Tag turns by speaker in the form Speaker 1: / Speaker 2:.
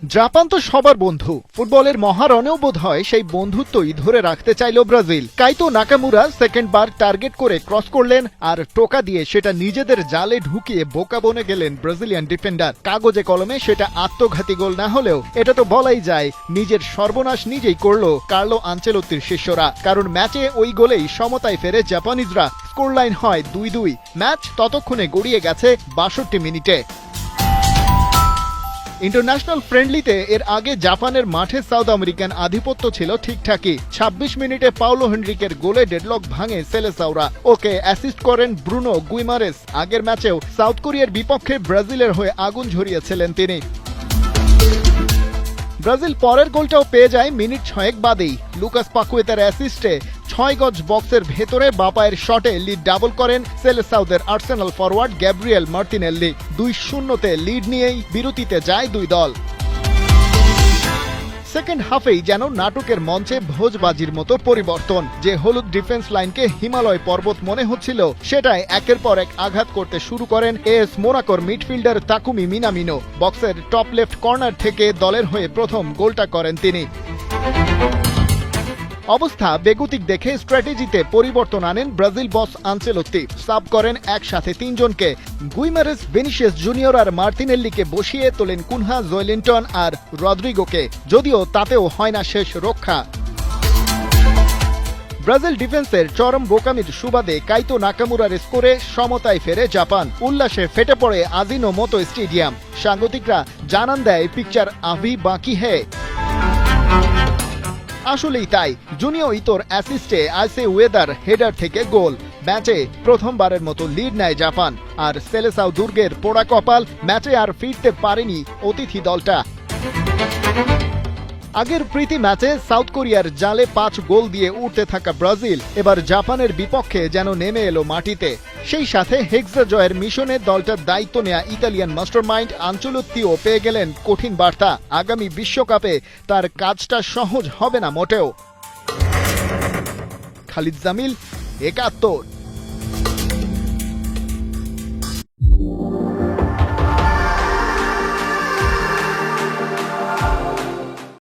Speaker 1: Japan তো সবার বন্ধু, ফুটবলের মহারণেও বোধ হয় সেই বন্ধুত্বই ধরে রাখতে চাইল ব্রাজিল। কাইতো নাকামুরা সেকেন্ড বার টার্গেট করে ক্রস করলেন আর টোকা দিয়ে সেটা নিজেদের জালে ঢুকিয়ে বোকা বনে গেলেন ব্রাজিলিয়ান ডিফেন্ডার। কাগজে কলমে সেটা আত্মঘাতী গোল না হলেও এটা তো বলাই যায় নিজের সর্বনাশ নিজেই করলো কার্লো আনচেলত্তির শিষ্যরা। কারণ ম্যাচে ওই গোলেই সমতায় ফেরে জাপানিজরা। স্কোর লাইন হয় 2-2। ম্যাচ ততক্ষণে গড়িয়ে গেছে 62 মিনিটে। ইন্টারন্যাশনাল ফ্রেন্ডলিতে এর আগে জাপানের মাঠে সাউথ আমেরিকান আধিপত্য ছিল ঠিকঠাকই। 26 মিনিটে পাওলো হেনরিকের গোলে ডেডলক ভাঙে সেলেসাওরা। ওকে অ্যাসিস্ট করেন ব্রুনো গুইমারেস। আগের ম্যাচেও সাউথ কোরিয়ার বিপক্ষে ব্রাজিলের হয়ে আগুন ঝরিয়েছিলেন তিনি। ব্রাজিল পরের গোলটাও পেয়ে যায় মিনিট 6 বাদেই। লুকাস পাকুয়েতার অ্যাসিস্টে 6 গজ বক্সের ভেতরে বাপায়ের শটে লিড ডাবল করেন সেলেসাওদের Arsenal forward Gabriel Martinelli. 2-0 lead নিয়েই বিরতিতে যায় দুই দল। সেকেন্ড হাফেই যেন নাটকের মঞ্চে ভোজবাজির মতো পরিবর্তন। যে হলুদ ডিফেন্স লাইনকে হিমালয় পর্বত মনে হচ্ছিল সেটাই একের পর এক আঘাত করতে শুরু করেন এএস মোনাকোর মিডফিল্ডার তাকুমি মিনামিনো। বক্সের টপ লেফট কর্নার থেকে দলের হয়ে প্রথম গোলটা করেন তিনি। অবস্থা বেগতিক দেখে স্ট্র্যাটেজিতে পরিবর্তন আনেন ব্রাজিল বস আনচেলত্তি। সাব করেন একসাথে 3 জনকে। গুইমারেস, ভিনিসিয়াস জুনিয়র আর মার্টিনেল্লিকে বসিয়ে তোলেন কুনহা, জয়লিন্টন আর রদ্রিগোকে। যদিও তাতেও হয় না শেষ রক্ষা। ব্রাজিল ডিফেন্সের চরম বোকামির সুবাদে কাইতো নাকামুরার স্কোরে সমতায় ফেরে জাপান। উল্লাসে ফেটে পড়ে আজিনো মতো স্টেডিয়াম। সাংবাদিকরা জানান দেয় পিকচার আভি বাকি হে। আসলেই তাই। জুনিয়র ইতোর অ্যাসিস্টে আইসে ওয়েদার হেডার থেকে গোল। ম্যাচে প্রথমবারের মতো লিড নেয় জাপান। আর সেলেসাও দুর্গের পোড়া কপাল, ম্যাচে আর ফিরতে পারেনি অতিথি দলটা। আগের প্রীতি ম্যাচে সাউথ কোরিয়ার জালে 5 গোল দিয়ে উঠতে থাকা ব্রাজিল এবার জাপানের বিপক্ষে যেন নেমে এলো মাটিতে। সেই সাথে হেক্সা জয়ের মিশনে দলটার দায়িত্ব নেয়া ইতালিয়ান মাস্টারমাইন্ড আনচেলত্তিও পেয়ে গেলেন কঠিন বার্তা। আগামী বিশ্বকাপে তার কাজটা সহজ হবে না মোটেও। খালিদ জামিল, 71।